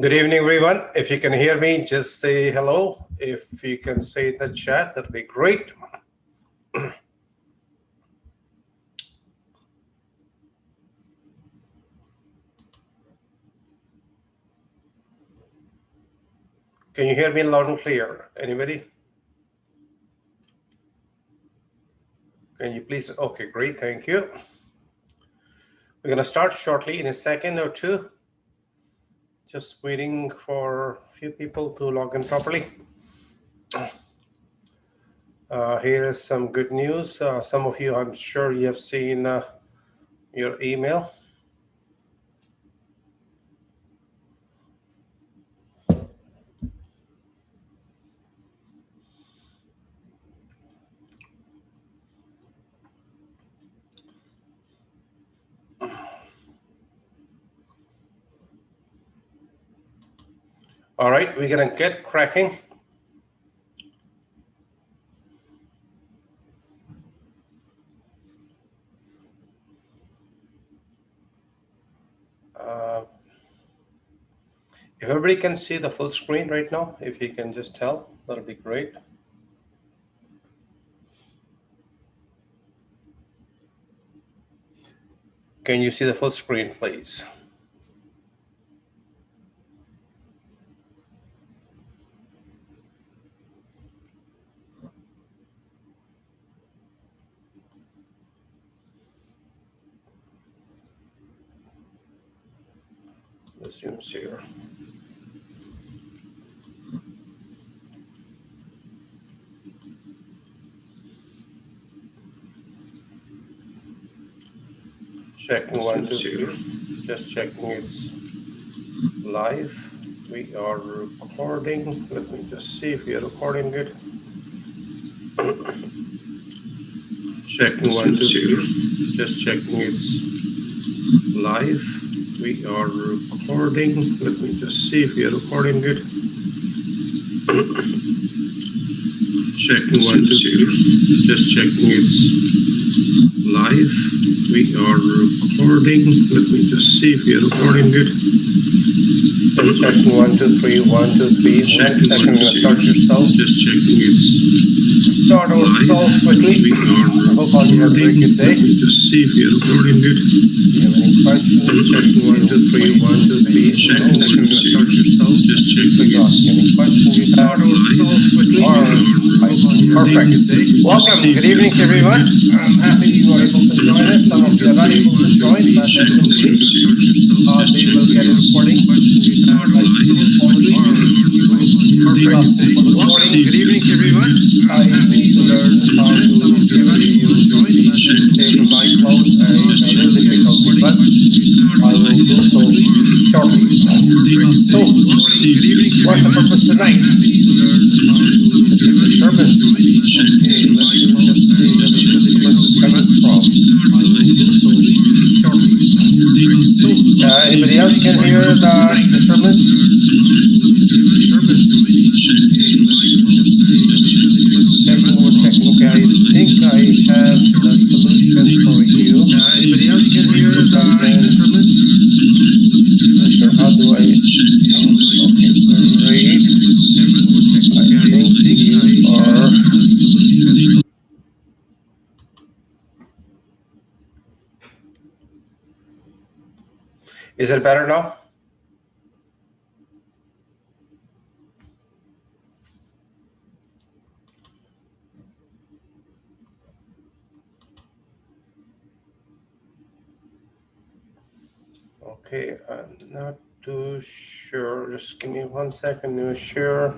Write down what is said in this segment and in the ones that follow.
Good evening, everyone. If you can hear me, just say hello. If you can say in the chat, that'd be great. Can you hear me loud and clear? Anybody? Can you please? Okay, great. Thank you. We're going to start shortly in a second or two. Just waiting for a few people to log in properly. Here is some good news. Some of you, I'm sure you have seen your email. All right, we're going to get cracking. If everybody can see the full screen right now, if you can just tell, that'll be great. Can you see the full screen, please? The Zoom's here. Checking 1, 2, 3. Just checking it's live. We are recording. Let me just see if we are recording it. Checking 1, 2, 3. Just checking it's live. We are recording. Let me just see if we are recording it. Checking 1, 2, 3. Just checking it's live. We are recording. Let me just see if we are recording it. Just checking 1, 2, 3. 1, 2, 3. 1 second. Start yourself. Just checking it's start ourselves quickly. I hope all you have a very good day. Let me just see if we are recording it. Do you have any questions? Just checking 1, 2, 3. 1, 2, 3. Checking 1, 2, 3. Start yourself. Just checking any questions you have. Start ourselves quickly. Perfect. Welcome. Good evening to everyone. I'm happy you are able to join us. Some of you are not able to join, but that's okay. They will get a recording. Welcome. Good evening to everyone. I need to learn how to save the mic mode. It's a little difficult, but I will do so shortly. So, what's the purpose tonight? Disturbance. Okay, let me just see where the disturbance is coming from. I will do so shortly. Anybody else can hear the disturbance? Checking. Okay, I think I have the solution for you. Anybody else can hear the disturbance? How do I? Okay, great. I think you are. Is it better now? Okay, I'm not too sure. Just give me 1 second to share.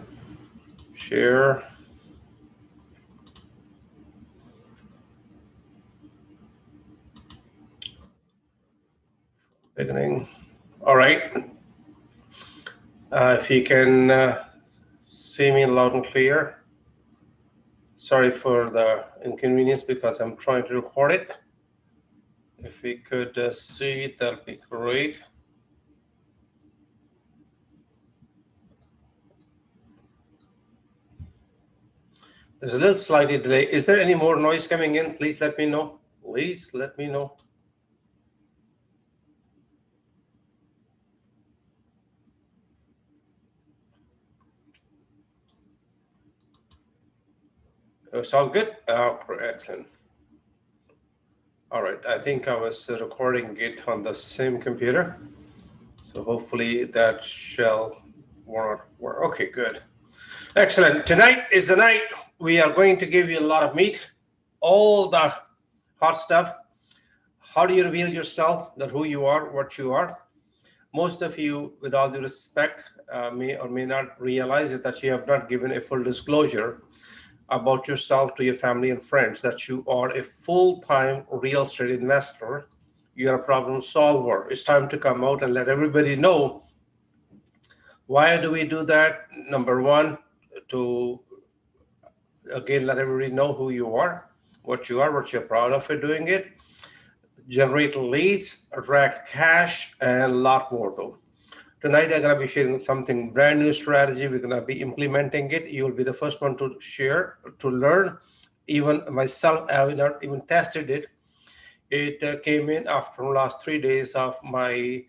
Beginning. All right. If you can see me loud and clear. Sorry for the inconvenience because I'm trying to record it. If we could see it, that'll be great. There's a little slightly delay. Is there any more noise coming in? Please let me know. Please let me know. It's all good? Oh, excellent. All right, I think I was recording it on the same computer. So hopefully that shall work. Okay, good. Excellent. Tonight is the night we are going to give you a lot of meat, all the hot stuff. How do you reveal yourself, that who you are, what you are? Most of you, with all due respect, may or may not realize it, that you have not given a full disclosure about yourself to your family and friends, that you are a full-time real estate investor. You're a problem solver. It's time to come out and let everybody know. Why do we do that? Number one, to again let everybody know who you are, what you're proud of for doing it, generate leads, attract cash, and a lot more though. Tonight I'm going to be sharing something brand new strategy. We're going to be implementing it. You will be the first one to share, to learn. Even myself, I have not even tested it. It came in after the last 3 days of my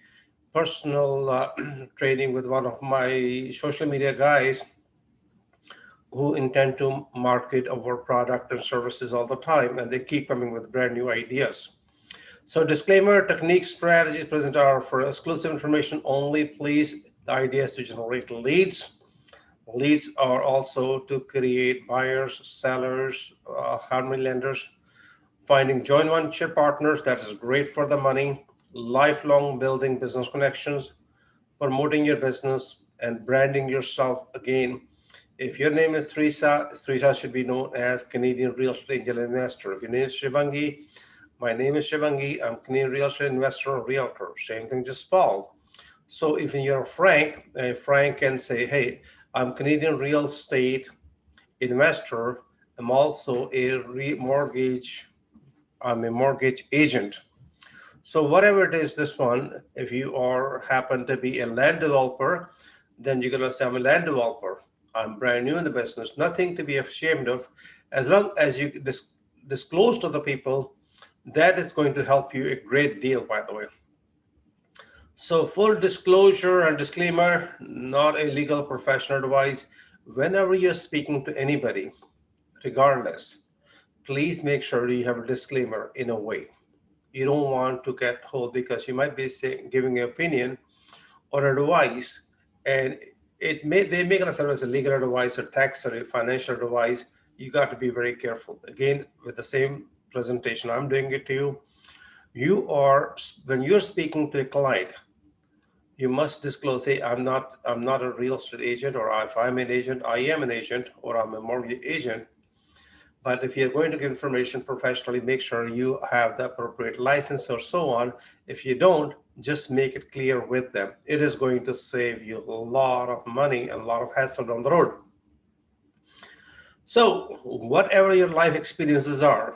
personal training with one of my social media guys who intend to market our product and services all the time, and they keep coming with brand new ideas. So disclaimer, techniques, strategies present are for exclusive information only. Please, the idea is to generate leads. Leads are also to create buyers, sellers, hard lenders, finding joint venture partners. That is great for the money. Lifelong building business connections, promoting your business, and branding yourself. Again, if your name is Teresa should be known as Canadian Real Estate Angel Investor. If your name is Shivangi, my name is Shivangi. I'm Canadian Real Estate Investor or Realtor. Same thing, just spelled. So if you're Frank, Frank can say, hey, I'm Canadian Real Estate Investor. I'm also I'm a mortgage agent. So whatever it is, this one, if you are happen to be a land developer, then you're gonna say I'm a land developer. I'm brand new in the business, nothing to be ashamed of. As long as you disclose to the people, that is going to help you a great deal, by the way. So full disclosure and disclaimer, not a legal professional advice. Whenever you're speaking to anybody, regardless, please make sure you have a disclaimer in a way. You don't want to get hold because you might be saying, giving an opinion or advice, and they may gonna serve as a legal advice or tax or financial advice. You got to be very careful. Again, with the same presentation I'm doing it to you, when you're speaking to a client, you must disclose, hey, I'm not a real estate agent, or if I'm an agent, I am an agent, or I'm a mortgage agent. But if you're going to give information professionally, make sure you have the appropriate license or so on. If you don't, just make it clear with them. It is going to save you a lot of money and a lot of hassle down the road. So whatever your life experiences are,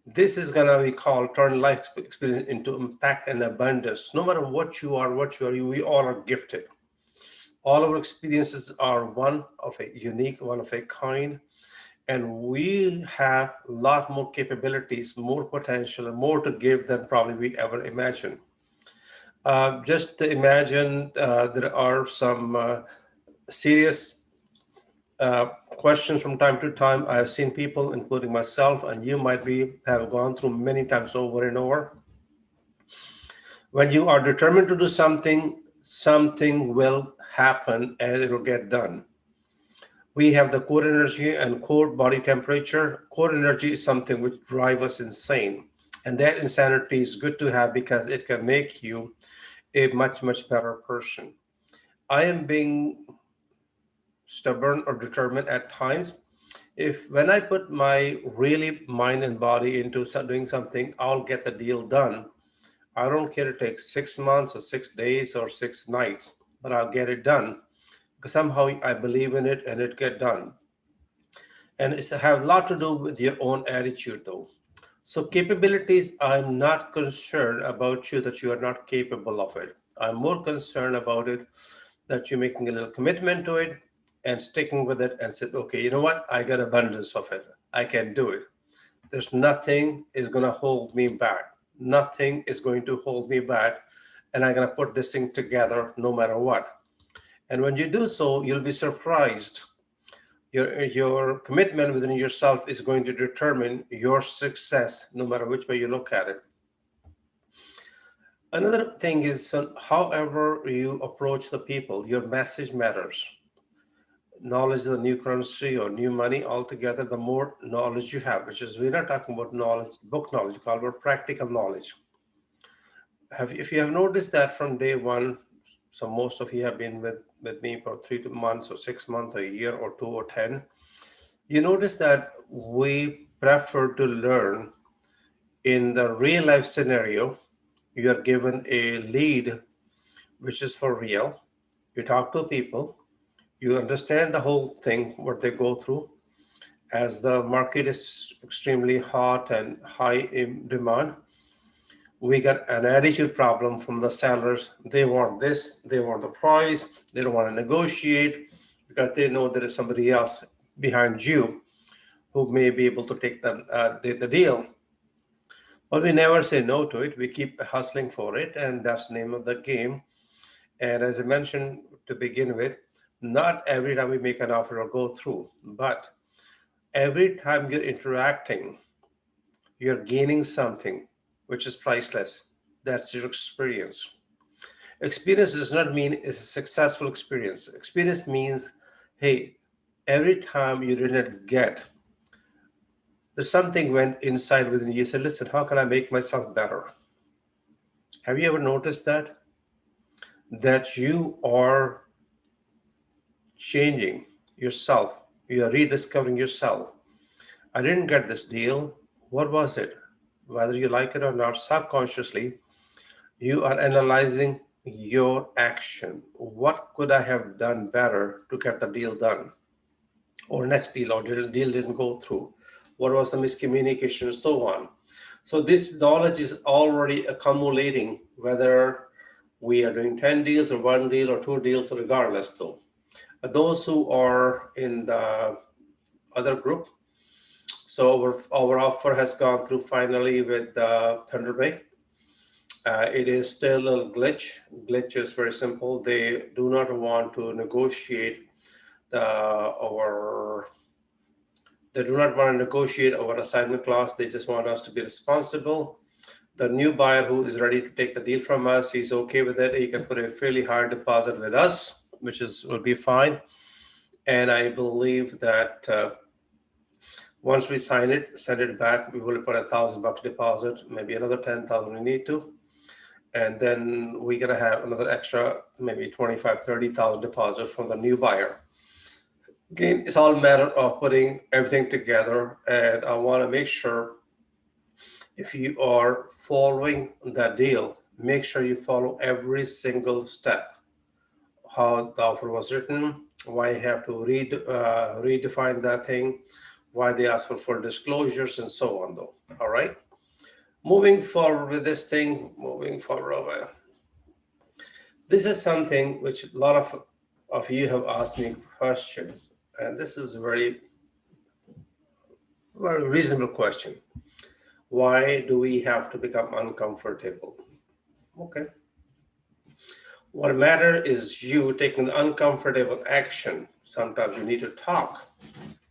this is going to be called turn life experience into impact and abundance. No matter what you are, we all are gifted. All our experiences are one of a unique, one of a kind. And we have a lot more capabilities, more potential, and more to give than probably we ever imagined. Just imagine there are some serious questions from time to time. I have seen people, including myself, and you might have gone through many times over and over. When you are determined to do something, something will happen and it will get done. We have the core energy and core body temperature. Core energy is something which drives us insane. And that insanity is good to have because it can make you a much, much better person. I am being stubborn or determined at times. If when I put my really mind and body into doing something, I'll get the deal done. I don't care if it takes 6 months or 6 days or 6 nights, but I'll get it done because somehow I believe in it and it get done. And it's have a lot to do with your own attitude though. So capabilities, I'm not concerned about you that you are not capable of it. I'm more concerned about it that you're making a little commitment to it and sticking with it and said, okay, you know what? I got abundance of it. I can do it. There's nothing is going to hold me back. Nothing is going to hold me back. And I'm going to put this thing together no matter what. And when you do so, you'll be surprised. Your commitment within yourself is going to determine your success, no matter which way you look at it. Another thing is, however you approach the people, your message matters. Knowledge is the new currency or new money altogether. The more knowledge you have, which is, we're not talking about knowledge, book knowledge, we call it practical knowledge. If you have noticed that from day one, so most of you have been with me for 3 months or 6 months, a year or 2 or 10, you notice that we prefer to learn in the real life scenario. You are given a lead, which is for real. You talk to people, you understand the whole thing, what they go through. As the market is extremely hot and high in demand, we got an attitude problem from the sellers. They want this, they want the price, they don't want to negotiate because they know there is somebody else behind you who may be able to take the deal. But we never say no to it. We keep hustling for it, and that's the name of the game. And as I mentioned to begin with, not every time we make an offer or go through, but every time you're interacting, you're gaining something which is priceless. That's your experience. Experience does not mean it's a successful experience. Experience means, hey, every time you didn't get, there's something went inside within you. You said, listen, how can I make myself better? Have you ever noticed that? That you are changing yourself. You are rediscovering yourself. I didn't get this deal. What was it? Whether you like it or not, subconsciously, you are analyzing your action. What could I have done better to get the deal done? Or next deal, or the deal didn't go through? What was the miscommunication, and so on? So this knowledge is already accumulating, whether we are doing 10 deals or one deal or two deals, regardless though. Those who are in the other group, so our offer has gone through finally with Thunder Bay. It is still a glitch. Glitch is very simple. They do not want to negotiate our they do not want to negotiate our assignment clause. They just want us to be responsible. The new buyer who is ready to take the deal from us, he's okay with it. He can put a fairly high deposit with us, which will be fine. And I believe that once we sign it, send it back, we will put $1,000 deposit, maybe another 10,000 we need to. And then we're gonna have another extra, maybe 25, 30,000 deposit from the new buyer. Again, it's all a matter of putting everything together. And I wanna make sure if you are following that deal, make sure you follow every single step. How the offer was written, why you have to redefine that thing, why they ask for full disclosures, and so on though. All right. Moving forward with this thing, this is something which a lot of you have asked me questions, and this is a very reasonable question. Why do we have to become uncomfortable? Okay. What matters is you taking the uncomfortable action. Sometimes you need to talk,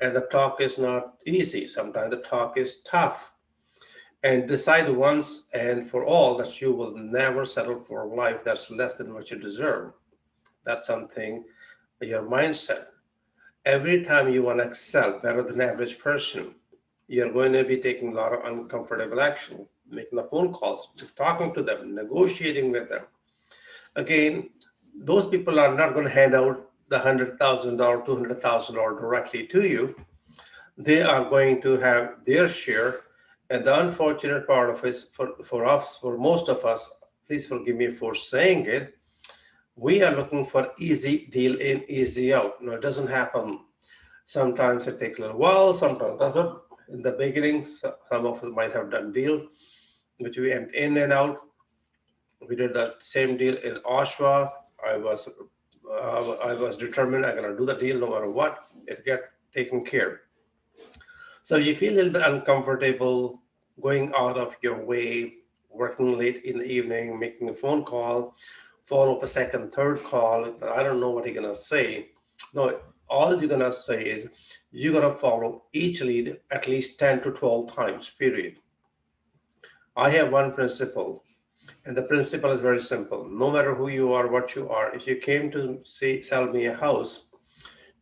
and the talk is not easy. Sometimes the talk is tough. And decide once and for all that you will never settle for a life that's less than what you deserve. That's something, your mindset. Every time you want to excel better than the average person, you're going to be taking a lot of uncomfortable action, making the phone calls, talking to them, negotiating with them. Again, those people are not going to hand out the $100,000, $200,000 directly to you. They are going to have their share. And the unfortunate part of it for us, for most of us, please forgive me for saying it, we are looking for easy deal in, easy out. No, it doesn't happen. Sometimes it takes a little while, sometimes doesn't. In the beginning, some of us might have done deals which we went in and out. We did that same deal in Oshawa. I was determined I'm gonna do the deal no matter what. It get taken care. So you feel a little bit uncomfortable going out of your way, working late in the evening, making a phone call, follow up a second, third call. I don't know what you're gonna say. No, all you're gonna say is you're gonna follow each lead at least 10 to 12 times, period. I have one principle, and the principle is very simple. No matter who you are, what you are, if you came to sell me a house,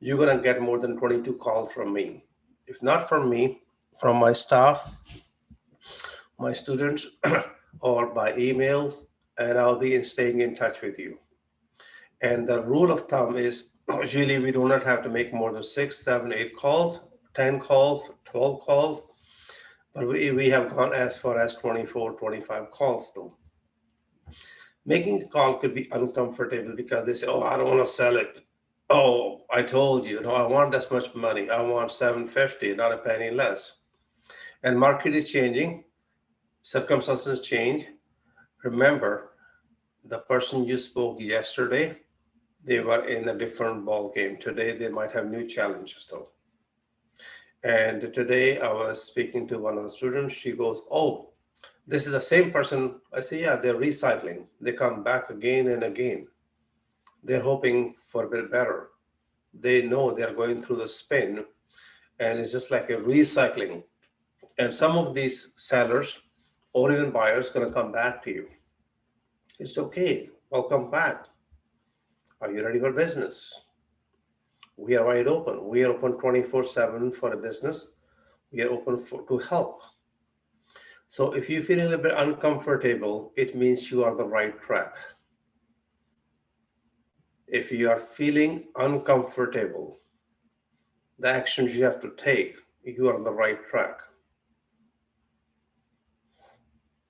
you're gonna get more than 22 calls from me. If not from me, from my staff, my students, or by emails, and I'll be staying in touch with you. And the rule of thumb is usually we do not have to make more than 6, 7, 8 calls, 10 calls, 12 calls, but we have gone as far as 24, 25 calls though. Making a call could be uncomfortable because they say, oh, I don't want to sell it. Oh, I told you, no, I want this much money. I want 750, not a penny less. And market is changing, circumstances change. Remember, the person you spoke yesterday, they were in a different ball game. Today, they might have new challenges though. And today I was speaking to one of the students. She goes, oh, this is the same person. I say, yeah, they're recycling. They come back again and again. They're hoping for a bit better. They know they're going through the spin, and it's just like a recycling. And some of these sellers or even buyers going to come back to you. It's okay. Welcome back. Are you ready for business? We are wide open. We are open 24/7 for a business. We are open to help. So if you feel a little bit uncomfortable, it means you are on the right track. If you are feeling uncomfortable, the actions you have to take, you are on the right track.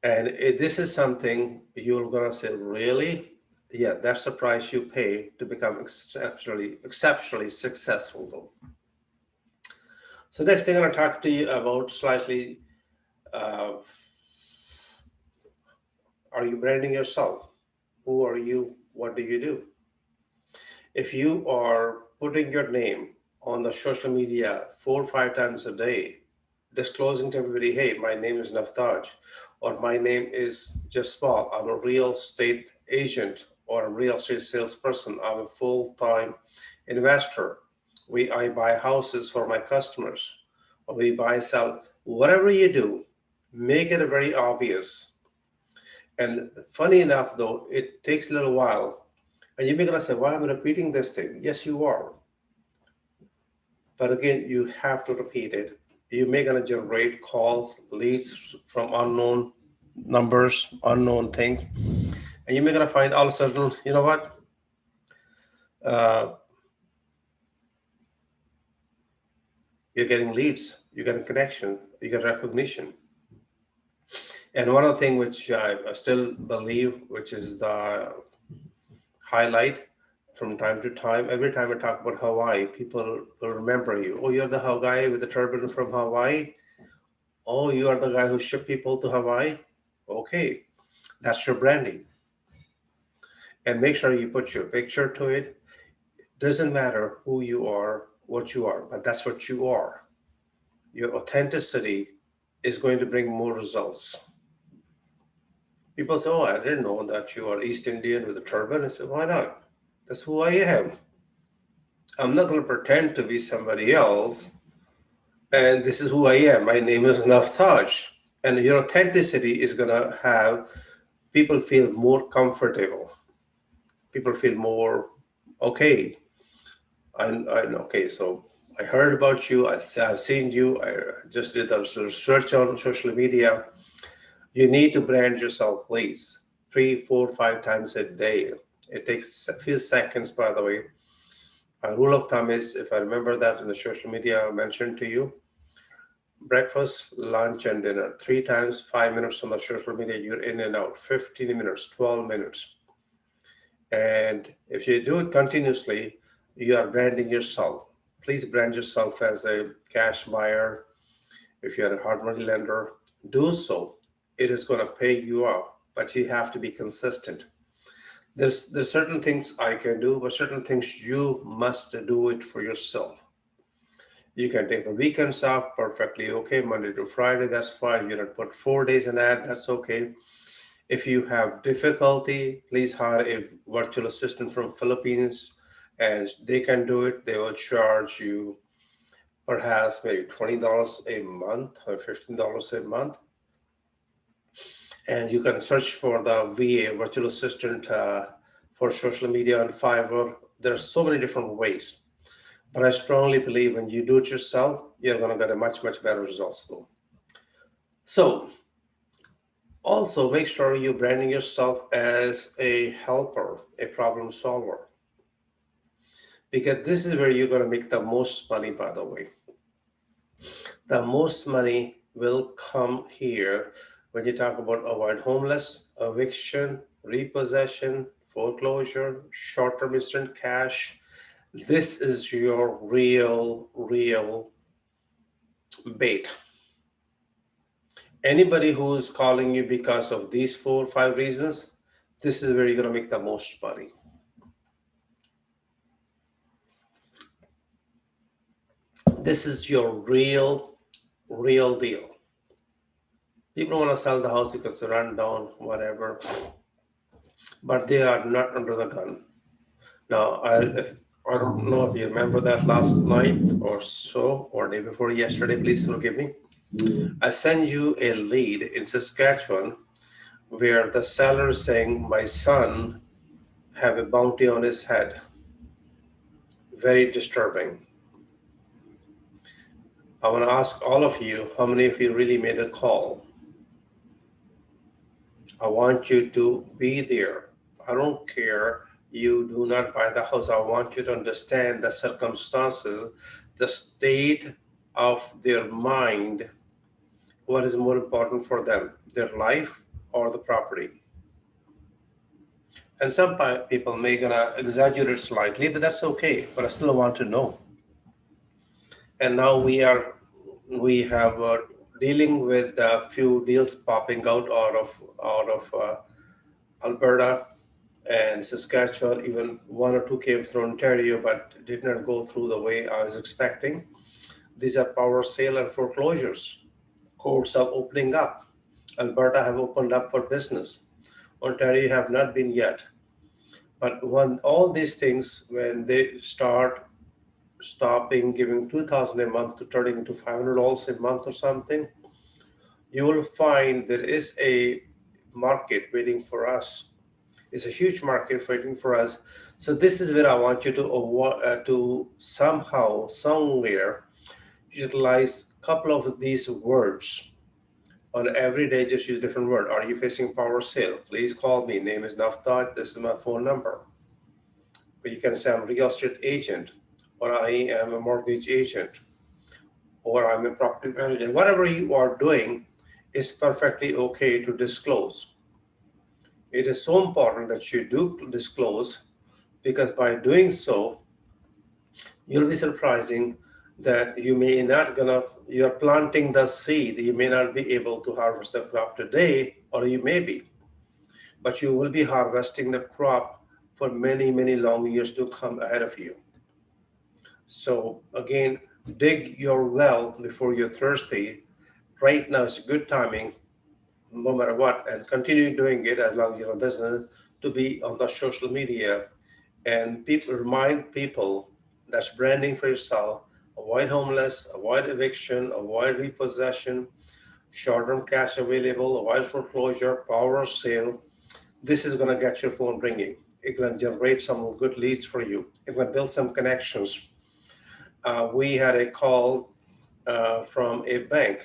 And this is something you're gonna say, really? Yeah, that's the price you pay to become exceptionally successful though. So next thing I'm gonna talk to you about slightly Are you branding yourself? Who are you? What do you do? If you are putting your name on the social media 4 or 5 times a day, disclosing to everybody, hey, my name is Navtaj, or my name is Jaspal, I'm a real estate agent or a real estate salesperson, I'm a full-time investor. I buy houses for my customers, or we buy, sell, whatever you do, make it very obvious. And funny enough, though, it takes a little while. And you may gonna say, why am I repeating this thing? Yes, you are. But again, you have to repeat it. You may gonna generate calls, leads from unknown numbers, unknown things, and you may gonna find all of a sudden, you know what? Uh, you're getting leads, you're getting connection, you get recognition. And one other thing which I still believe, which is the highlight from time to time. Every time I talk about Hawaii, people will remember you. Oh, you're the guy with the turban from Hawaii. Oh, you are the guy who shipped people to Hawaii. Okay, that's your branding. And make sure you put your picture to it. Doesn't matter who you are, what you are, but that's what you are. Your authenticity is going to bring more results. People say, oh, I didn't know that you are East Indian with a turban. I said, why not? That's who I am. I'm not going to pretend to be somebody else. And this is who I am. My name is Navtaj. And your authenticity is going to have people feel more comfortable. People feel more okay. I'm okay. So I heard about you. I've seen you. I just did a little search on social media. You need to brand yourself, please. 3, 4, 5 times a day. It takes a few seconds, by the way. A rule of thumb is, if I remember that in the social media I mentioned to you, breakfast, lunch, and dinner. 3 times, 5 minutes on the social media, you're in and out. 15 minutes, 12 minutes. And if you do it continuously, you are branding yourself. Please brand yourself as a cash buyer. If you're a hard money lender, do so. It is going to pay you off, but you have to be consistent. There's certain things I can do, but certain things you must do it for yourself. You can take the weekends off, perfectly okay. Monday to Friday, that's fine. You don't put 4 days in that, that's okay. If you have difficulty, please hire a virtual assistant from Philippines, and they can do it. They will charge you perhaps maybe $20 a month or $15 a month. And you can search for the VA, virtual assistant, for social media and Fiverr. There are so many different ways. But I strongly believe when you do it yourself, you're going to get a much, much better results though. So also make sure you're branding yourself as a helper, a problem solver, because this is where you're going to make the most money, by the way. The most money will come here when you talk about avoid homeless, eviction, repossession, foreclosure, short-term instant cash. This is your real bait. Anybody who is calling you because of these 4 or 5 reasons, this is where you're going to make the most money. This is your real deal. People want to sell the house because they run down, whatever, but they are not under the gun. Now, I don't know if you remember that last night or so, or day before yesterday, please forgive me. I sent you a lead in Saskatchewan where the seller is saying, my son have a bounty on his head. Very disturbing. I want to ask all of you, how many of you really made a call? I want you to be there. I don't care. You do not buy the house. I want you to understand the circumstances, the state of their mind. What is more important for them, their life or the property? And some people may gonna exaggerate slightly, but that's okay. But I still want to know. And now we have dealing with a few deals popping out of Alberta and Saskatchewan, even one or two came through Ontario, but did not go through the way I was expecting. These are power sale and foreclosures. Courts are opening up. Alberta have opened up for business. Ontario have not been yet. But when all these things, when they start stopping giving 2,000 a month to turning into $500 a month or something, you will find there is a market waiting for us. It's a huge market waiting for us. So this is where I want you to somehow, somewhere, utilize a couple of these words. On every day, just use different word. Are you facing power sale? Please call me. Name is Naftat. This is my phone number. Or you can say I'm a real estate agent, or I am a mortgage agent, or I'm a property manager. Whatever you are doing is perfectly okay to disclose. It is so important that you do disclose, because by doing so, you'll be surprising that you're planting the seed. You may not be able to harvest the crop today, or you may be, but you will be harvesting the crop for many, many long years to come ahead of you. So again, dig your well before you're thirsty. Right now is a good timing, no matter what, and continue doing it as long as you're in business, to be on the social media and remind people that's branding for yourself. Avoid homeless, avoid eviction, avoid repossession, short-term cash available, avoid foreclosure, power sale. This is going to get your phone ringing. It's going to generate some good leads for you. It's going to build some connections. We had a call from a bank,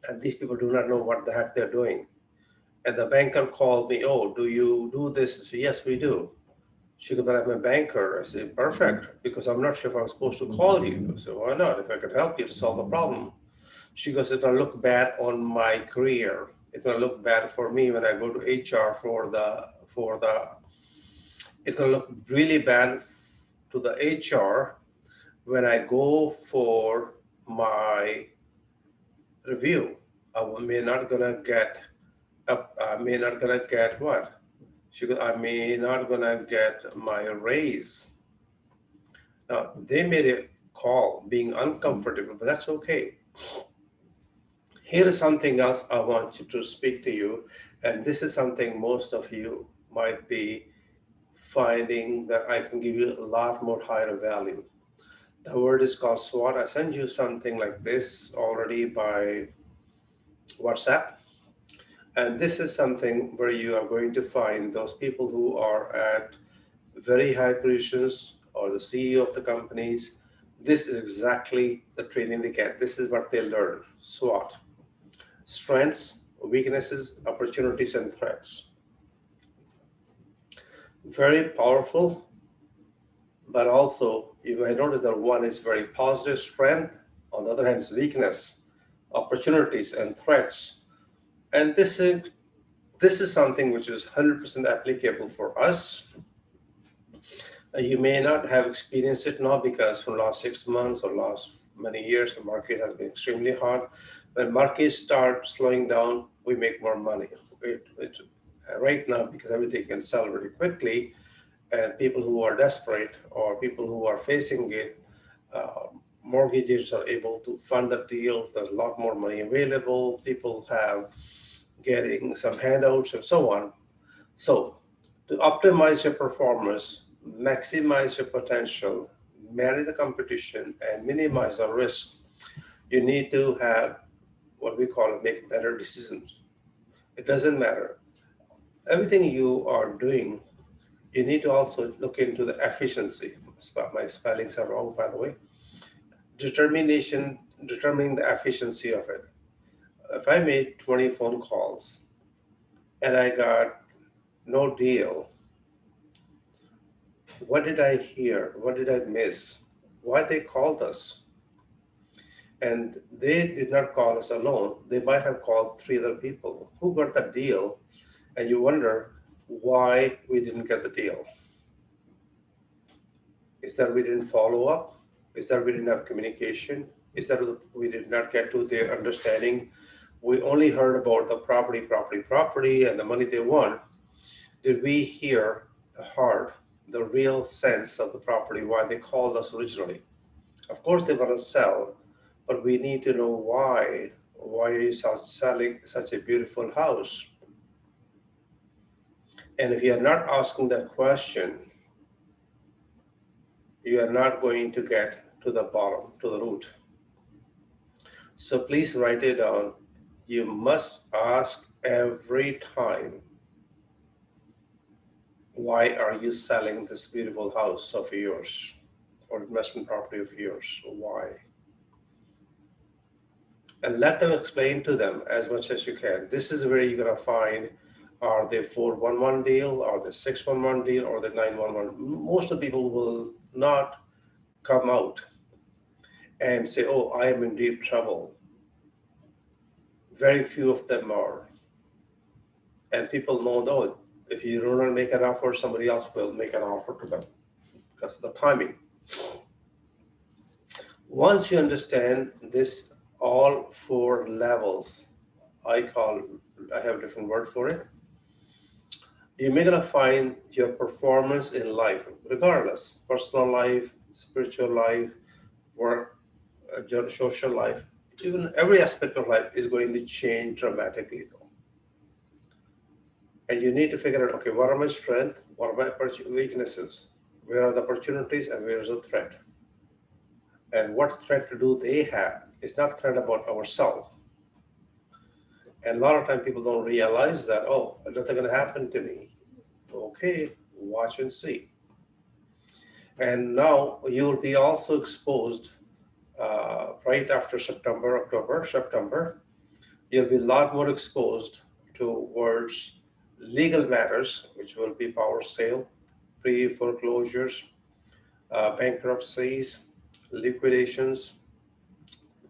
and these people do not know what the heck they're doing. And the banker called me, "Oh, do you do this?" I said, "Yes, we do." She goes, "But I'm a banker." I said, "Perfect, because I'm not sure if I'm supposed to call you." I said, "Why not? If I could help you to solve the problem." She goes, "It's gonna look bad on my career. It's gonna look bad for me when I go to HR it's gonna look really bad to the HR when I go for my review. May not gonna get up. I may not gonna get what? She goes, I may not gonna get my raise. Now they made a call being uncomfortable, but that's okay. Here is something else I want you to speak to you, and this is something most of you might be finding that I can give you a lot more higher value. The word is called SWOT. I sent you something like this already by WhatsApp. And this is something where you are going to find those people who are at very high positions or the CEO of the companies. This is exactly the training they get. This is what they learn. SWOT: strengths, weaknesses, opportunities, and threats. Very powerful, but also you may notice that one is very positive strength, on the other hand, is weakness, opportunities, and threats. And this is something which is 100% applicable for us. You may not have experienced it now because for the last 6 months or last many years, the market has been extremely hot. When markets start slowing down, we make more money. Right now, because everything can sell very quickly, and people who are desperate or people who are facing it, mortgages are able to fund the deals. There's a lot more money available. People have getting some handouts and so on. So to optimize your performance, maximize your potential, manage the competition, and minimize the risk, you need to have what we call make better decisions. It doesn't matter. Everything you are doing, you need to also look into the efficiency. My spellings are wrong, by the way. Determining the efficiency of it. If I made 20 phone calls and I got no deal, what did I hear? What did I miss? Why they called us? And they did not call us alone. They might have called three other people who got the deal, and you wonder why we didn't get the deal. Is that we didn't follow up? Is that we didn't have communication? Is that we did not get to their understanding? We only heard about the property, and the money they won. did we hear the heart, the real sense of the property, why they called us originally? Of course, they want to sell, but we need to know why. Why are you selling such a beautiful house? And if you are not asking that question, you are not going to get to the bottom, to the root. So please write it down. You must ask every time, why are you selling this beautiful house of yours or investment property of yours? Why? And let them explain to them as much as you can. This is where you're going to find, are they 411 deal, are they 611 deal, or the 911. Most of the people will not come out and say, oh, I am in deep trouble. Very few of them are. And people know, no, if you don't make an offer, somebody else will make an offer to them because of the timing. Once you understand this, all four levels, I have a different word for it. You're going to find your performance in life, regardless, personal life, spiritual life, work, social life, even every aspect of life is going to change dramatically though. And you need to figure out, okay, what are my strengths? What are my weaknesses? Where are the opportunities and where is the threat? And what threat do they have? It's not a threat about ourselves. And a lot of time people don't realize that, oh, nothing going to happen to me. Okay, watch and see. And now you will be also exposed right after September, you'll be a lot more exposed towards legal matters, which will be power sale, pre-foreclosures, bankruptcies, liquidations,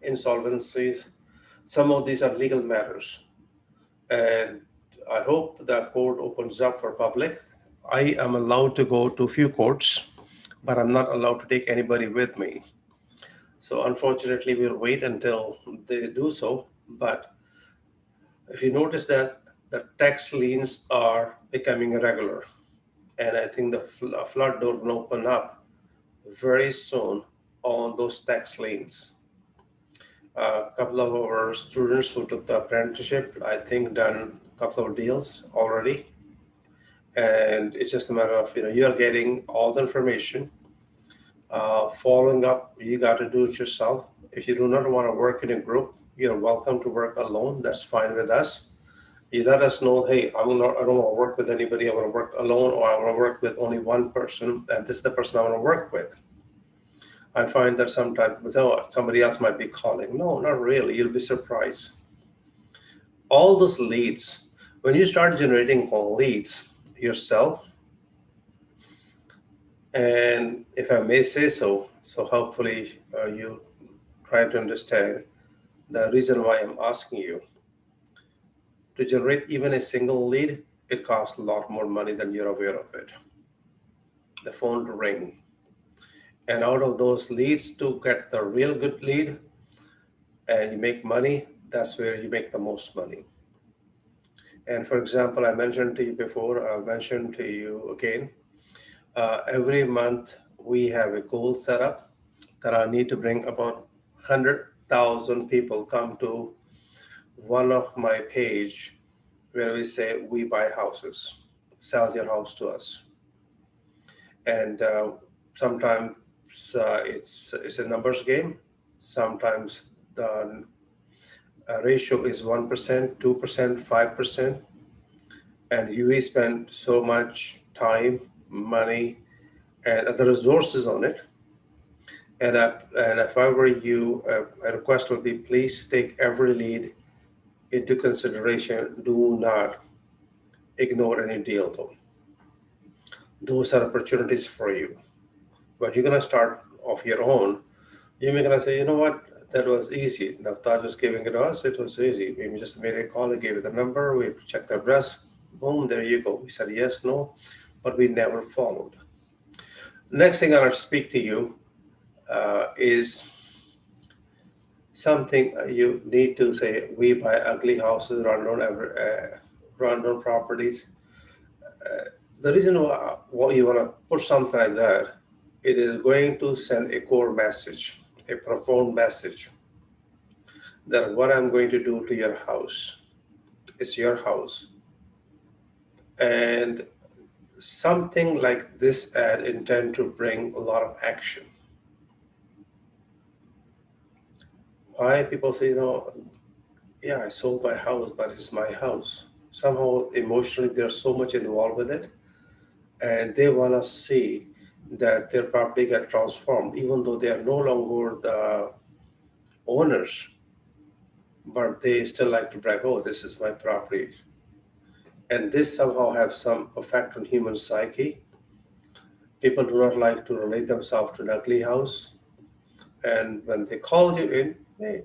insolvencies. Some of these are legal matters. And I hope the court opens up for public. I am allowed to go to a few courts, but I'm not allowed to take anybody with me. So unfortunately, we'll wait until they do so. But if you notice that the tax liens are becoming irregular, and I think the flood door will open up very soon on those tax liens. A couple of our students who took the apprenticeship, I think, done a couple of deals already. And it's just a matter of, you're getting all the information. Following up, you got to do it yourself. If you do not want to work in a group, you're welcome to work alone. That's fine with us. You let us know, hey, I don't want to work with anybody. I want to work alone, or I want to work with only one person, and this is the person I want to work with. I find that sometimes, oh, somebody else might be calling. No, not really. You'll be surprised. All those leads, when you start generating leads yourself, and if I may say so hopefully you try to understand the reason why I'm asking you. To generate even a single lead, it costs a lot more money than you're aware of it. The phone to ring. And out of those leads, to get the real good lead and you make money, that's where you make the most money. And for example, I mentioned to you before, I'll mention to you again, every month we have a goal set up that I need to bring about 100,000 people come to one of my page where we say, we buy houses, sell your house to us. And sometimes it's a numbers game. Sometimes the ratio is 1%, 2%, 5%. And we spend so much time, money, and other resources on it. And if I were you, a request would be, please take every lead into consideration. Do not ignore any deal though. Those are opportunities for you. But you're gonna start off your own. You're gonna say, you know what, that was easy. Navtad was giving it to us, it was easy. We just made a call, we gave it the number, we checked the address, boom, there you go. We said yes, no, but we never followed. Next thing I want to speak to you is something you need to say. We buy ugly houses, rundown properties. The reason why you want to put something like that, it is going to send a core message, a profound message that what I'm going to do to your house is your house. And something like this ad intend to bring a lot of action. Why people say, yeah, I sold my house, but it's my house. Somehow emotionally they're so much involved with it, and they want to see that their property get transformed, even though they are no longer the owners, but they still like to brag, oh, this is my property. And this somehow have some effect on human psyche. People do not like to relate themselves to an ugly house. And when they call you in, hey,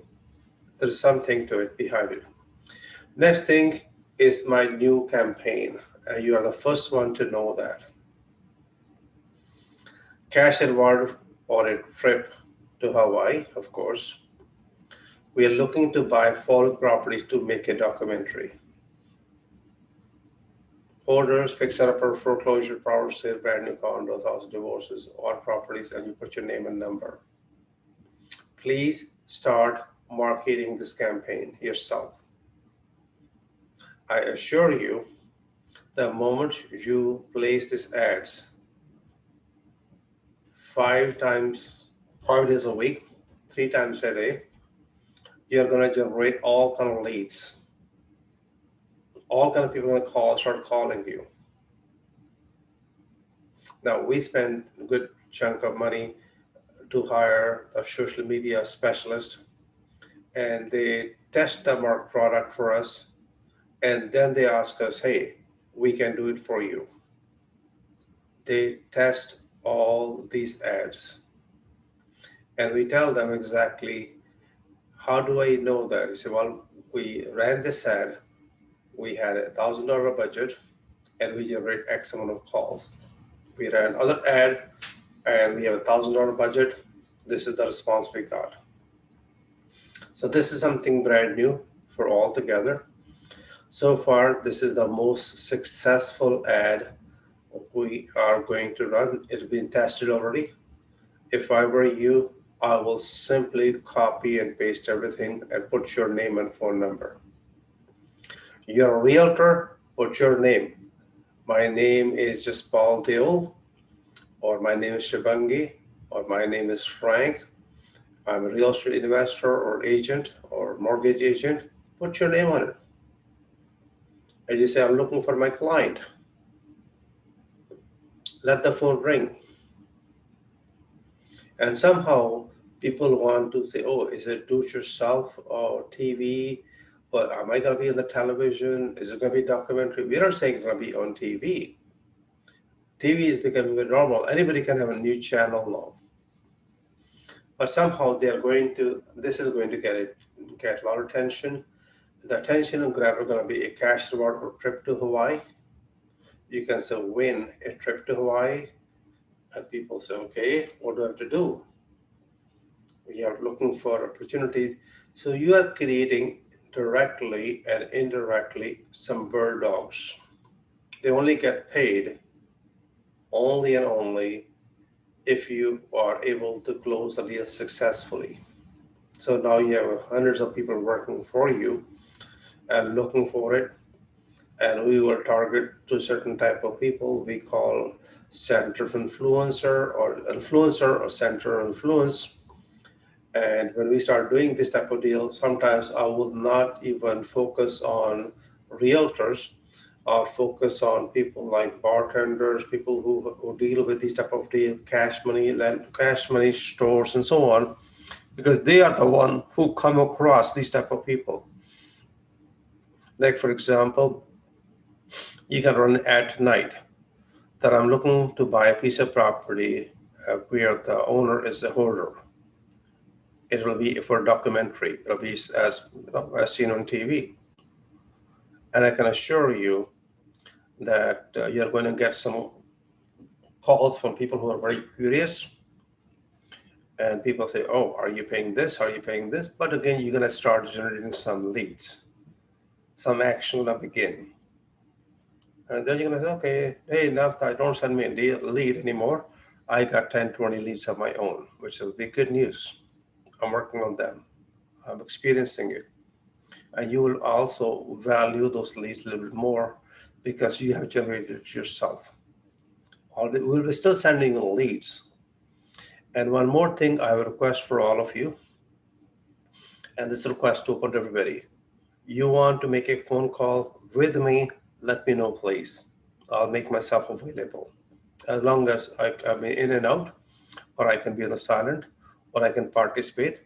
there's something to it behind it. Next thing is my new campaign. You are the first one to know that. Cash reward or a trip to Hawaii, of course. We are looking to buy foreign properties to make a documentary. Hoarders, fixer-upper, foreclosure, power sale, brand new condos, house divorces, or properties, and you put your name and number. Please start marketing this campaign yourself. I assure you, the moment you place these ads 5 days a week, 3 times a day, you're going to generate all kind of leads. All kind of people are going to start calling you. Now, we spend a good chunk of money to hire a social media specialist, and they test the product for us, and then they ask us, hey, we can do it for you. They test all these ads, and we tell them exactly, how do I know that? You say, well, we ran this ad, we had $1,000 budget, and we generate X amount of calls. We ran other ad, and we have $1,000 budget. This is the response we got. So this is something brand new for all together. So far, this is the most successful ad we are going to run. It's been tested already. If I were you, I will simply copy and paste everything and put your name and phone number. You're a realtor, put your name. My name is just Paul Deol, or my name is Shivangi, or my name is Frank. I'm a real estate investor or agent or mortgage agent. Put your name on it. And you say, I'm looking for my client. Let the phone ring. And somehow people want to say, oh, is it do it yourself or TV? But am I going to be on the television? Is it going to be documentary? We're not saying it's going to be on TV. TV is becoming normal. Anybody can have a new channel now. But somehow this is going to get a lot of attention. The attention grabber going to be a cash reward or trip to Hawaii. You can say win a trip to Hawaii, and people say, okay, what do I have to do? We are looking for opportunities. So you are creating directly and indirectly some bird dogs. They only get paid only and only if you are able to close the deal successfully. So now you have hundreds of people working for you and looking for it. And we will target to a certain type of people we call center of influencer or center of influence. And when we start doing this type of deal, sometimes I will not even focus on realtors. I'll focus on people like bartenders, people who deal with these type of deal, cash money stores and so on, because they are the one who come across these type of people. Like, for example, you can run an ad tonight that I'm looking to buy a piece of property where the owner is a hoarder. It will be for a documentary. It'll be as seen on TV. And I can assure you that you're going to get some calls from people who are very curious. And people say, oh, are you paying this? Are you paying this? But again, you're going to start generating some leads. Some action will begin. And then you're going to say, okay, hey, Nafta, don't send me a lead anymore. I got 10, 20 leads of my own, which will be good news. I'm working on them. I'm experiencing it. And you will also value those leads a little bit more because you have generated it yourself. We'll be still sending you leads. And one more thing I have a request for all of you, and this request to open to everybody. You want to make a phone call with me, let me know, please. I'll make myself available. As long as I'm in and out, or I can be on the silent, or I can participate.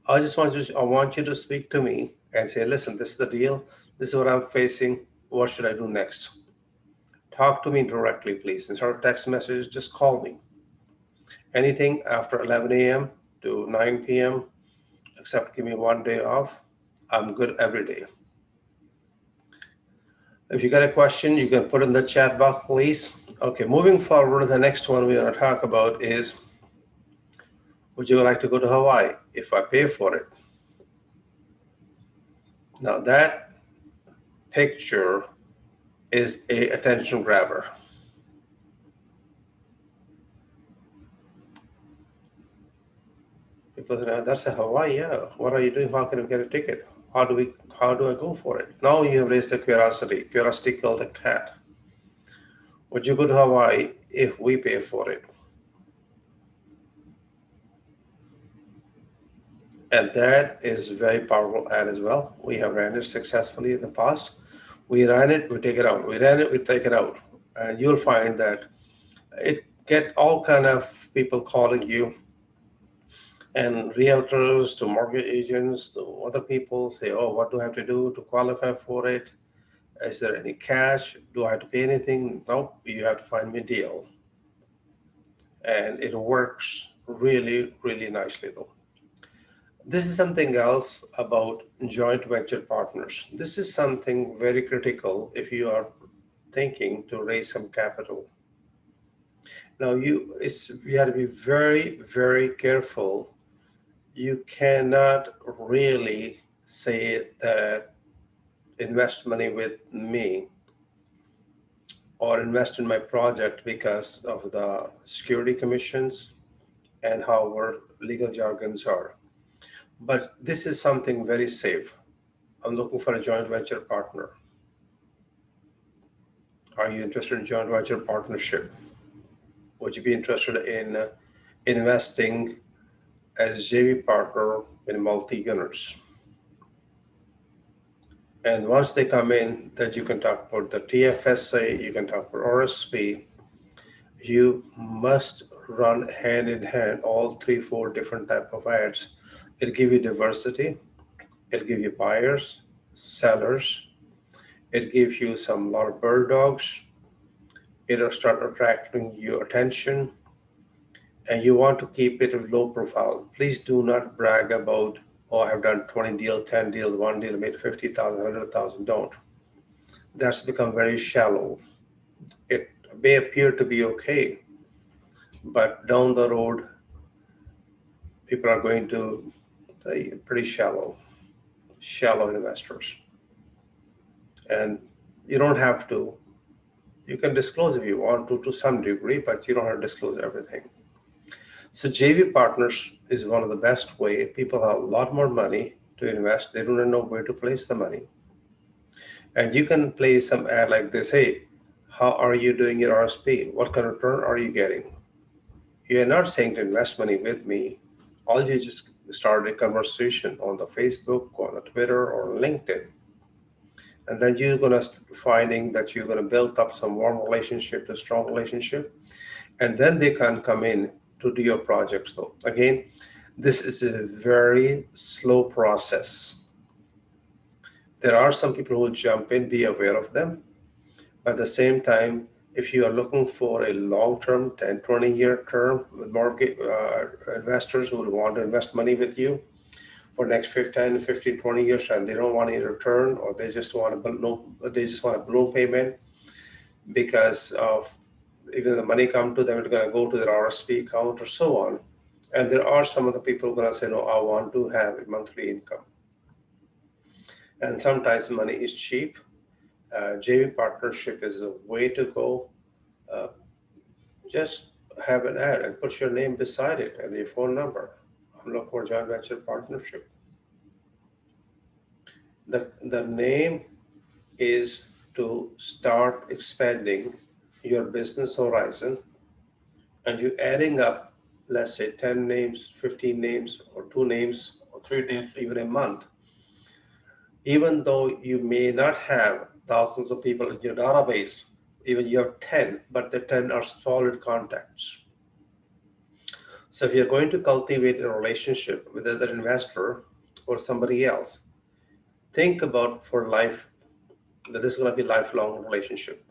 I want you to speak to me and say, listen, this is the deal. This is what I'm facing. What should I do next? Talk to me directly, please. Instead of text messages, just call me. Anything after 11 a.m. to 9 p.m., except give me one day off, I'm good every day. If you got a question, you can put in the chat box, please. Okay, moving forward, the next one we're going to talk about is, would you like to go to Hawaii if I pay for it? Now that picture is a attention grabber. People say, that's a Hawaii, yeah. What are you doing? How can I get a ticket? How do I go for it? Now you have raised the curiosity. Curiosity killed the cat. Would you go to Hawaii if we pay for it? And that is very powerful ad as well. We have ran it successfully in the past. We ran it, we take it out. We ran it, we take it out. And you'll find that it get all kind of people calling you, and realtors to mortgage agents to other people say, oh, what do I have to do to qualify for it? Is there any cash? Do I have to pay anything? Nope, you have to find me a deal. And it works really, really nicely though. This is something else about joint venture partners. This is something very critical if you are thinking to raise some capital. Now you have to be very, very careful. You cannot really say that invest money with me or invest in my project because of the security commissions and how our legal jargons are. But this is something very safe. I'm looking for a joint venture partner. Are you interested in joint venture partnership? Would you be interested in investing as JV partner in multi-units? And once they come in, that you can talk about the TFSA, you can talk about RSP. You must run hand in hand all 3-4 different type of ads. It'll give you diversity. It'll give you buyers, sellers. It'll give you some lot of bird dogs. It'll start attracting your attention. And you want to keep it low profile. Please do not brag about, oh, I have done 20 deals, 10 deals, one deal, made 50,000, 100,000. Don't. That's become very shallow. It may appear to be okay, but down the road, people are going to say pretty shallow investors. And you don't have to. You can disclose if you want to some degree, but you don't have to disclose everything. So JV partners is one of the best way. People have a lot more money to invest. They don't know where to place the money. And you can place some ad like this. Hey, how are you doing your RSP? What kind of return are you getting? You're not saying to invest money with me. All you just start a conversation on the Facebook, on the Twitter, or LinkedIn. And then you're going to finding that you're going to build up some warm relationship, a strong relationship. And then they can come in to do your projects though. Again, this is a very slow process. There are some people who will jump in, be aware of them. But at the same time, if you are looking for a long-term, 10, 20-year term with mortgage investors who will want to invest money with you for next 10, 15, 20 years, and they don't want any return, or they just want a balloon payment because of even the money come to them, it's going to go to their RSP account or so on. And there are some of the people who are going to say, no, I want to have a monthly income. And sometimes money is cheap JV partnership is a way to go. Uh, just have an ad and put your name beside it and your phone number. I'm looking for joint venture partnership. The name is to start expanding your business horizon, and you adding up, let's say 10 names, 15 names, or 2 names, or 3 names, even a month. Even though you may not have thousands of people in your database, even you have 10, but the 10 are solid contacts. So if you're going to cultivate a relationship with another investor or somebody else, think about for life that this is going to be a lifelong relationship.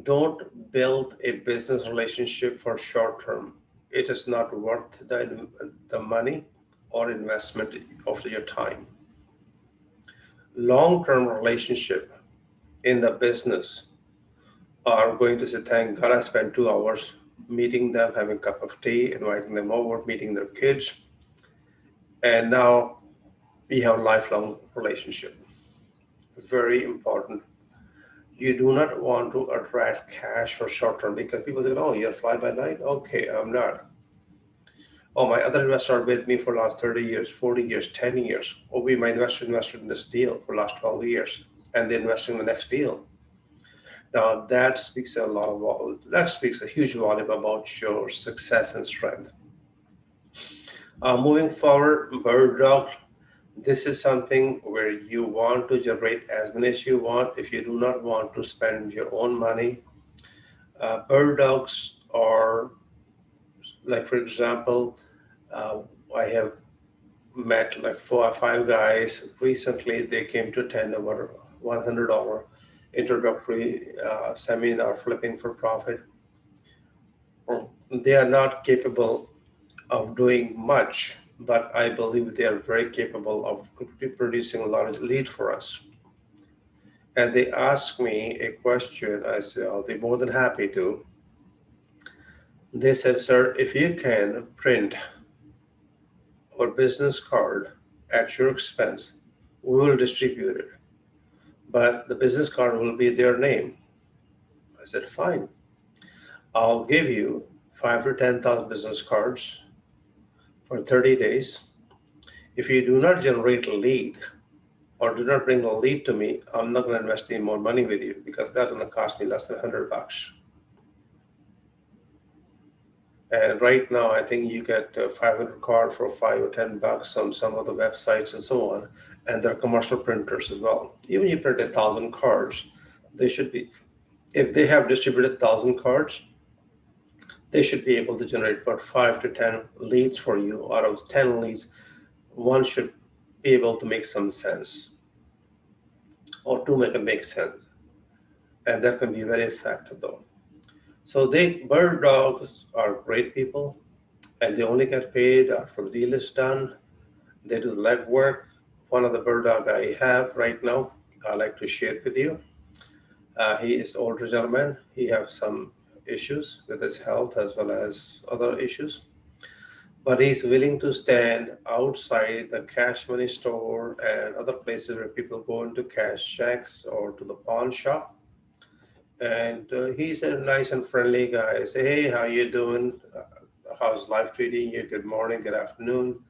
Don't build a business relationship for short term. It is not worth the money or investment of your time. Long term relationship in the business are going to say, thank God I spent 2 hours meeting them, having a cup of tea, inviting them over, meeting their kids. And now we have a lifelong relationship. Very important. You do not want to attract cash for short term because people say, oh, you're fly by night? Okay, I'm not. Oh, my other investors are with me for the last 30 years, 40 years, 10 years. Oh, my investor invested in this deal for the last 12 years, and they're investing in the next deal. Now that speaks that speaks a huge volume about your success and strength. Moving forward, Bird Dog, this is something where you want to generate as many as you want. If you do not want to spend your own money, Bird Dogs are like, for example, I have met like 4 or 5 guys recently. They came to attend our $100 introductory seminar, Flipping for Profit. They are not capable of doing much, but I believe they are very capable of producing a lot of lead for us. And they asked me a question. I said, I'll be more than happy to. They said, sir, if you can print our business card at your expense, we will distribute it. But the business card will be their name. I said, fine. I'll give you 5 to 10,000 business cards for 30 days. If you do not generate a lead or do not bring a lead to me, I'm not going to invest any more money with you because that's going to cost me less than $100. And right now, I think you get a 500 card for $5 or $10 on some of the websites and so on. And they're commercial printers as well. Even if you print 1,000 cards, they should be, if they have distributed 1,000 cards, they should be able to generate about 5 to 10 leads for you. Out of 10 leads, one should be able to make some sense, or two make sense. And that can be very effective though. So Bird Dogs are great people, and they only get paid after the deal is done. They do the legwork. One of the Bird Dog I have right now, I like to share with you. He is an older gentleman. He has some issues with his health as well as other issues. But he's willing to stand outside the cash money store and other places where people go into cash checks or to the pawn shop. And he's a nice and friendly guy. I say, hey, how you doing? How's life treating you? Good morning, good afternoon.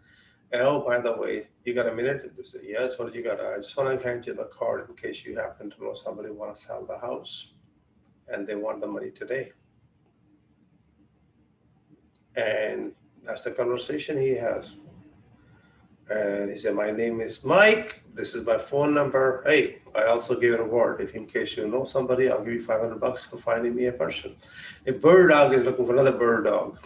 And oh, by the way, you got a minute? They say, yes, what you got? I just want to hand you the card in case you happen to know somebody want to sell the house and they want the money today. And that's the conversation he has. And he said, my name is Mike. This is my phone number. Hey, I also give a reward. If in case you know somebody, I'll give you $500 for finding me a person. A Bird Dog is looking for another Bird Dog.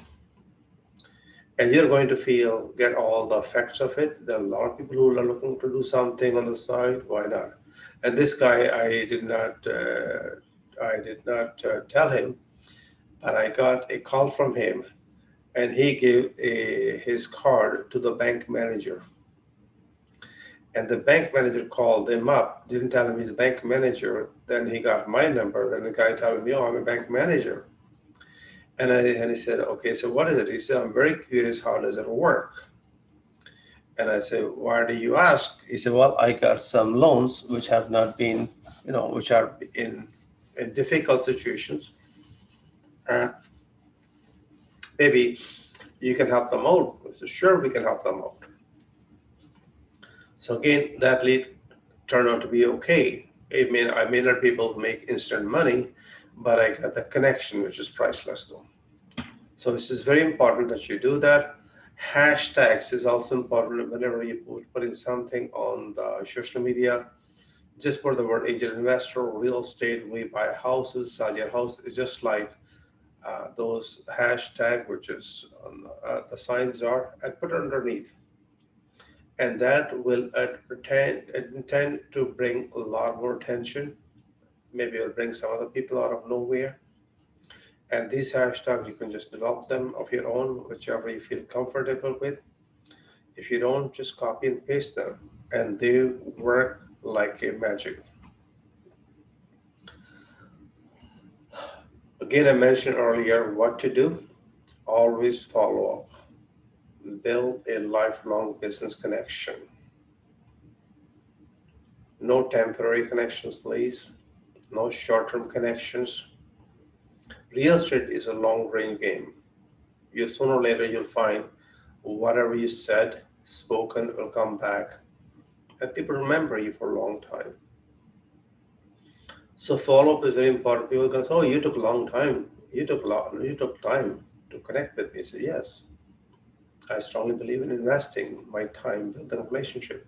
And you're going to get all the effects of it. There are a lot of people who are looking to do something on the side. Why not? And this guy, I did not tell him, but I got a call from him, and he gave his card to the bank manager. And the bank manager called him up, didn't tell him he's a bank manager. Then he got my number. Then the guy told me, oh, I'm a bank manager. And he said, okay, so what is it? He said, I'm very curious, how does it work? And I say, why do you ask? He said, well, I got some loans which have not been, which are in difficult situations. And maybe you can help them out. I said, sure, we can help them out. So again, that lead turned out to be okay. I may not be able to make instant money, but I got the connection, which is priceless though. So this is very important that you do that. Hashtags is also important whenever you putting something on the social media. Just put the word angel investor, real estate, we buy houses, sell your house. It's just like those hashtag, which is on the signs are, and put it underneath. And that will intend to bring a lot more attention. Maybe it'll bring some other people out of nowhere. And these hashtags, you can just develop them of your own, whichever you feel comfortable with. If you don't, just copy and paste them, and they work like a magic. Again, I mentioned earlier what to do. Always follow up. Build a lifelong business connection. No temporary connections, please. No short-term connections. Real estate is a long-range game. You sooner or later you'll find whatever you said, spoken will come back, and people remember you for a long time. So follow-up is very important. People can say, "Oh, you took a long time. You took time to connect with me." I say, "Yes, I strongly believe in investing my time building a relationship."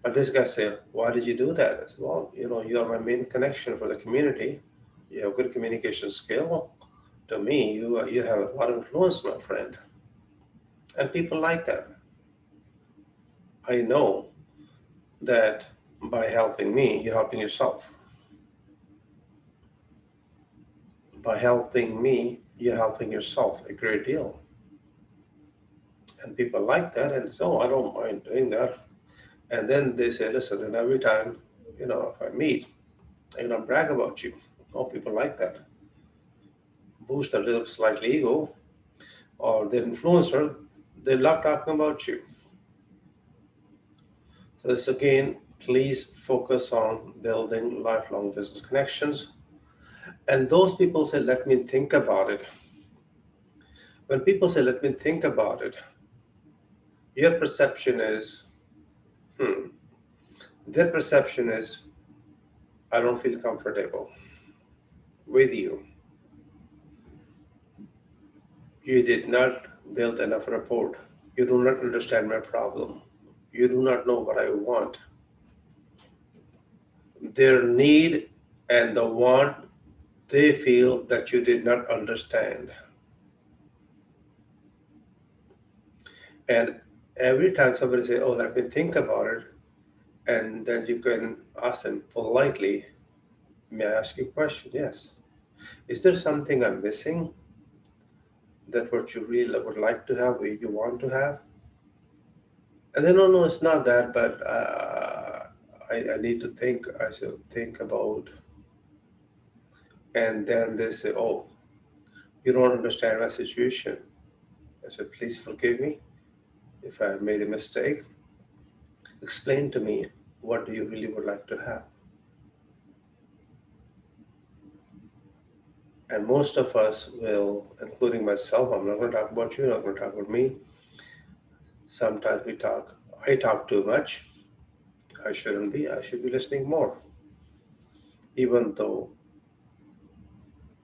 But this guy said, "Why did you do that?" I said, "Well, you are my main connection for the community. You have good communication skill. To me, you have a lot of influence, my friend, and people like that. I know that by helping me, you're helping yourself. By helping me, you're helping yourself a great deal." And people like that, and so I don't mind doing that. And then they say, listen, and every time, if I meet, I'm gonna brag about you. Oh, people like that. Boost their little slightly ego or their influencer, they love talking about you. So this again, please focus on building lifelong business connections. And those people say, let me think about it. When people say, let me think about it, your perception is, hmm, their perception is, I don't feel comfortable with you. You did not build enough rapport. You do not understand my problem. You do not know what I want. Their need and the want, they feel that you did not understand. And every time somebody say, oh, let me think about it, and then you can ask them politely, may I ask you a question? Yes. Is there something I'm missing that what you really would like to have, or you want to have? And then, no, it's not that, but I need to think. I should think about, and then they say, "Oh, you don't understand my situation." I said, "Please forgive me if I made a mistake. Explain to me what do you really would like to have." And most of us will, including myself, I'm not going to talk about you. I'm not going to talk about me. Sometimes I talk too much. I shouldn't be. I should be listening more, even though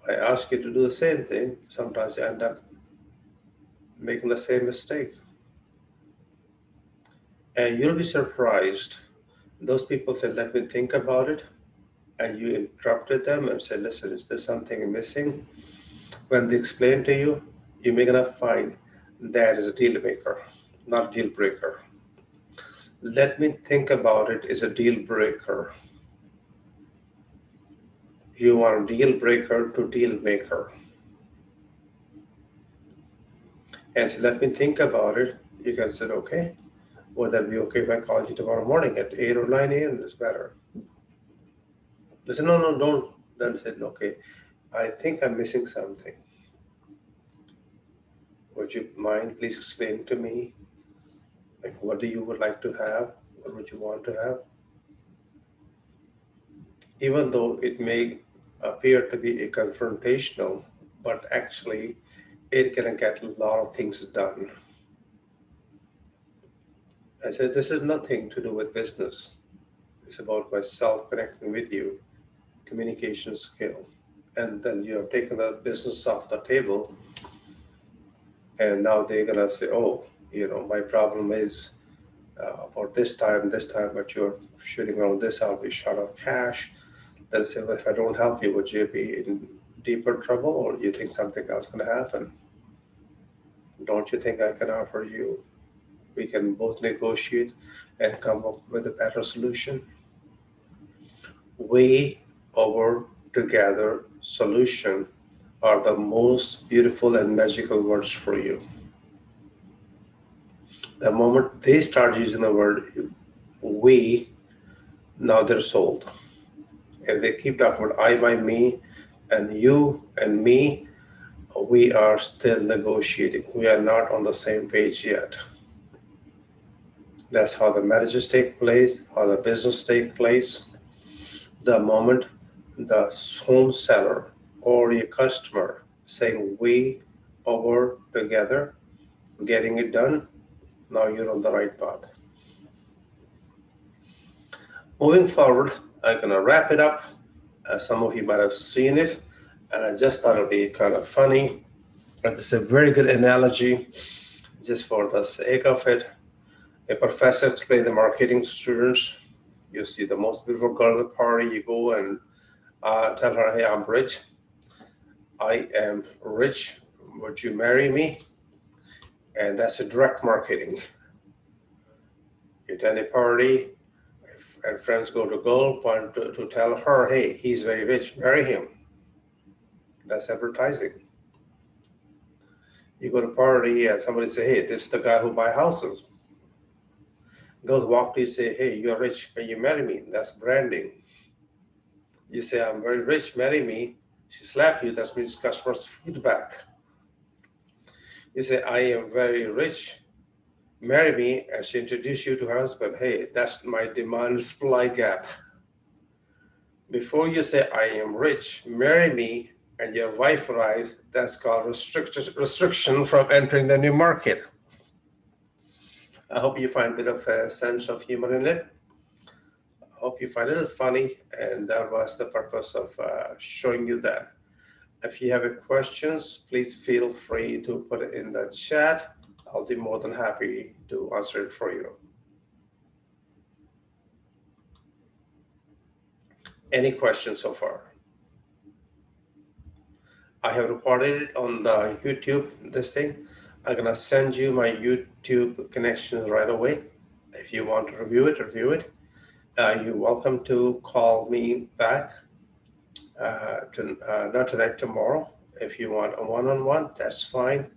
I ask you to do the same thing. Sometimes I end up making the same mistake. And you'll be surprised. Those people say, let me think about it. And you interrupted them and say, listen, is there something missing? When they explain to you, you may gonna find that is a deal maker, not a deal breaker. Let me think about it is a deal breaker. You want a deal breaker to deal maker. And so let me think about it. You can say, okay, would that be okay if I call you tomorrow morning at 8 or 9 a.m.? It's better. They said, no, no, don't. Then said, okay, I think I'm missing something. Would you mind please explain to me Like, what do you would like to have? What would you want to have? Even though it may appear to be a confrontational, but actually it can get a lot of things done. I said, this is nothing to do with business. It's about myself connecting with you, communication skill. And then you have taken the business off the table, and now they're gonna say, oh, my problem is about this time, but you're shooting around this, I'll be short of cash. Then say, well, if I don't help you, would you be in deeper trouble, or do you think something else gonna happen? Don't you think I can offer you? We can both negotiate and come up with a better solution. We, our together solution are the most beautiful and magical words for you. The moment they start using the word we, now they're sold. If they keep talking about I, my, me, and you and me, we are still negotiating. We are not on the same page yet. That's how the marriages take place, how the business take place. The moment the home seller or your customer saying we over together, getting it done, now you're on the right path. Moving forward, I'm gonna wrap it up. Some of you might have seen it, and I just thought it'd be kind of funny. But this is a very good analogy, just for the sake of it. A professor explained the marketing students. You see the most beautiful girl at the party, you go and tell her, hey, I'm rich. I am rich. Would you marry me? And that's a direct marketing. You attend a party, and friends go to girl point to tell her, hey, he's very rich, marry him. That's advertising. You go to a party and somebody say, hey, this is the guy who buy houses. Girls walk to you, say, hey, you're rich, can you marry me? That's branding. You say, I'm very rich, marry me. She slap you, that means customer's feedback. You say, I am very rich, marry me, and she introduce you to her husband. Hey, that's my demand supply gap. Before you say, I am rich, marry me, and your wife arrives, that's called restriction from entering the new market. I hope you find a bit of a sense of humor in it. I hope you find it a little funny, and that was the purpose of showing you that. If you have any questions, please feel free to put it in the chat. I'll be more than happy to answer it for you. Any questions so far? I have recorded it on the YouTube, this thing. I'm gonna send you my YouTube connection right away. If you want to review it, review it. You're welcome to call me back, not tonight, tomorrow. If you want a one-on-one, that's fine.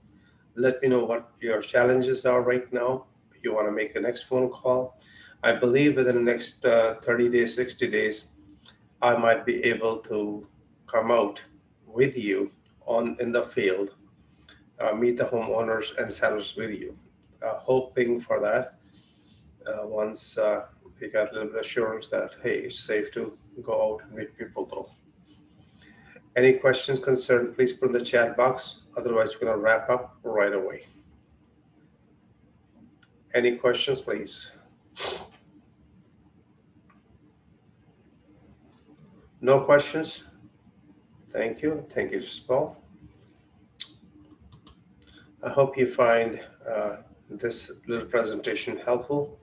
Let me know what your challenges are right now. If you want to make a next phone call, I believe within the next 30 days, 60 days, I might be able to come out with you in the field, meet the homeowners and sellers with you. Hoping for that once we got a little bit of assurance that, hey, it's safe to go out and meet people though. Any questions, concerns, please put in the chat box. Otherwise, we're going to wrap up right away. Any questions, please? No questions? Thank you. Thank you, Jaspal. I hope you find this little presentation helpful.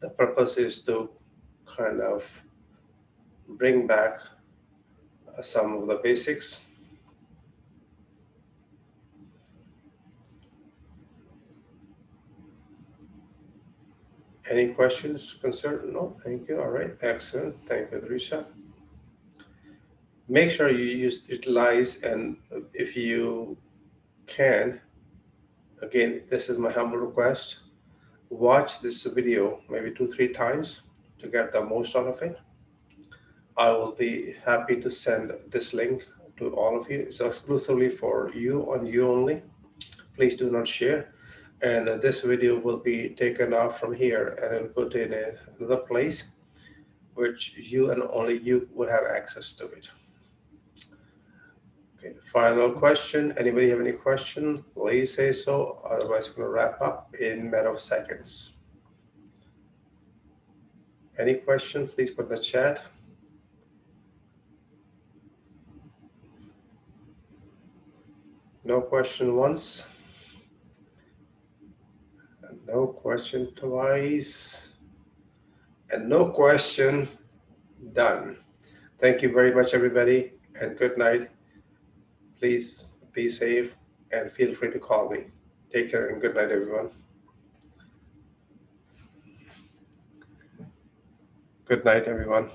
The purpose is to kind of bring back some of the basics. Any questions, concern? No, thank you. All right, excellent. Thank you, Drisha. Make sure you utilize, and if you can, again, this is my humble request, watch this video maybe 2-3 times to get the most out of it. I will be happy to send this link to all of you. It's exclusively for you and you only. Please do not share. And this video will be taken off from here and then put in another place, which you and only you will have access to it. Okay, final question. Anybody have any questions? Please say so. Otherwise, we're going to wrap up in a matter of seconds. Any questions? Please put in the chat. No question once. And no question twice. And no question done. Thank you very much, everybody, and good night. Please be safe and feel free to call me. Take care and good night, everyone. Good night, everyone.